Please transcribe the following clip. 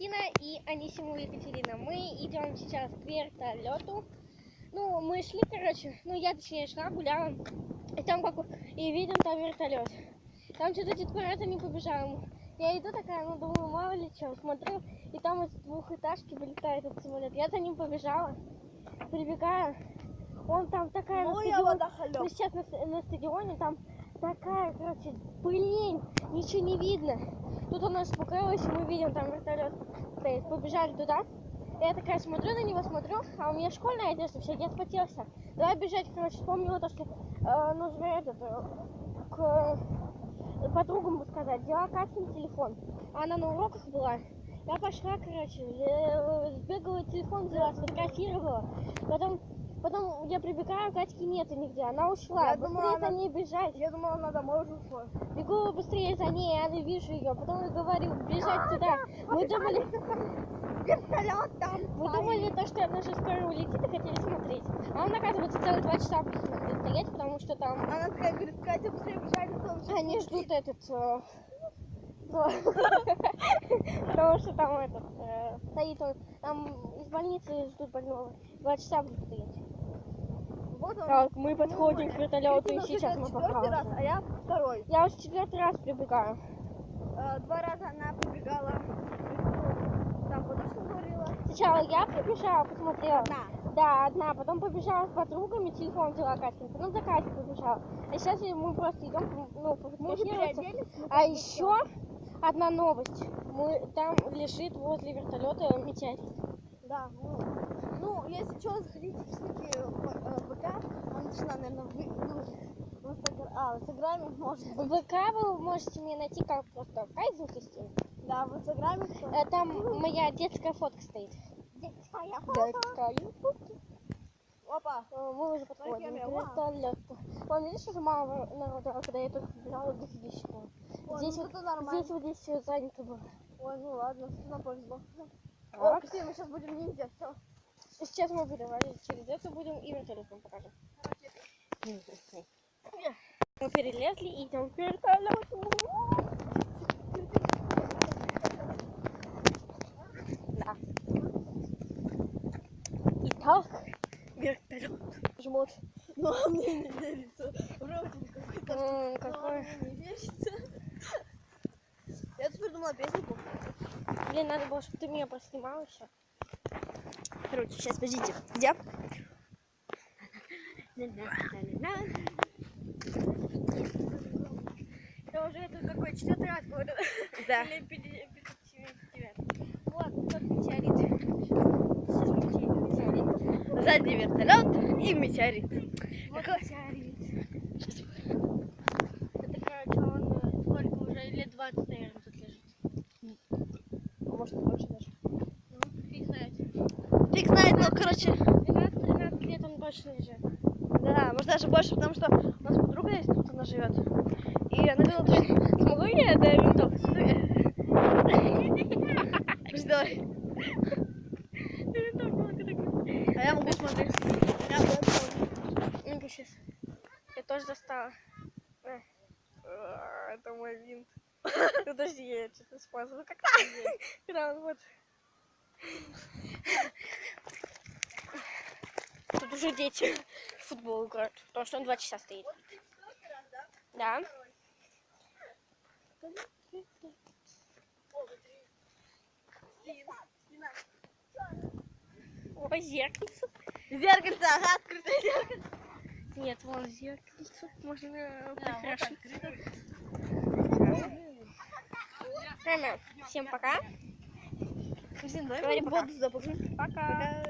Кристина и Анисимова Екатерина. Мы идем сейчас к вертолету. Ну, мы шли, короче, я точнее шла, гуляла. И там и видим там вертолет. Там что-то Дед Мороз не побежал. Я иду такая, думаю, мало ли что, смотрю, и там из двухэтажки вылетает этот самолет. Я за ним побежала, прибегаю. Он там такая на стадионе. Сейчас на стадионе там такая, короче, пылень, ничего не видно. Тут он нас успокоилась, и мы видим, там вертолет стоит. Побежали туда. Я такая смотрю на него, а у меня школьная одежда, все, я спотелся. Давай бежать, короче, вспомнила то, что нужно к подругам сказать. Взяла Катькин телефон, она на уроках была. Я пошла, короче, сбегала, телефон взяла, сфотографировала. Потом я прибегаю, Катьки нету нигде, она ушла. Быстрее за ней бежать. Я думала, она домой уже ушла. Бегу быстрее за ней, я не вижу ее. Потом я говорю, бежать туда. Мы думали, вертолет там. Мы думали, что она же скоро улетит и хотели смотреть. А он, оказывается, целых 2 часа будет стоять, потому что там... Она такая говорит, Катя, быстрее бежать. Они ждут потому что там стоит он, там из больницы ждут больного. 2 часа будет стоять. Вот он. Так, мы подходим к вертолету, и сейчас мы покажем. Раз, а я второй. Я уже 4-й раз прибегаю. 2 раза она прибегала. Там подушку говорила. Сначала я прибежала, посмотрела. Одна. Да, одна. Потом побежала с подругами, телефон взяла Катькин. Потом за Катей побежала. А сейчас мы просто идем, фотографироваться. А еще одна новость. Там лежит возле вертолета метеорит. Да. Если что, заходите в ссылки ВК. Он начала, наверное, выложить в Инстаграме, может быть. В ВК вы можете меня найти как просто Кайзен Кристина. Да, в Инстаграме. Там моя детская фотка стоит. Детская фотка. Опа. Мы уже подходим к вертолету. Вон, видишь, уже мало народу, когда я только бежала, дофигища было. Здесь все занято было. Ой, ну ладно, нам повезло. О, Кристина, мы сейчас будем ниндзя, все. Сейчас мы будем через это будем и вертолет вам покажем. Мы перелезли и идем к вертолету. Да. Итак, вертолет. Жмот. Но мне не верится. Вроде какой-то. Какой? Не верится. Я теперь думала песенку. Блин, надо было, чтобы ты меня поснимала еще. Короче, сейчас подождите. Где? Я уже это какой 4-й раз говорю. Да. Или 579. Вот, тот метеорит. Сейчас метеорит. Сзади вертолет и метеорит. Вот метеорит. Это, короче, он сколько уже? Лет 20, наверное, тут лежит. Может, больше даже. Фиг знает. Фиг знает, но, короче... 12-13 лет он больше лежит. Да, может даже больше, потому что у нас подруга есть, тут она живет. И она говорила, что... Смогу я до винтовки? Давай. А я могу смотреть. Ну-ка, сейчас. Я тоже достала. Это мой винт. Подожди, я что-то спасла. Как когда он вот. Тут уже дети в футбол играют, потому что он 2 часа стоит. Да. О, зеркальце. Зеркальце, ага, открытое зеркальце. Нет, вон зеркальце. Можно прикрашить. Всем пока. Всем давай воду запускаем. Пока.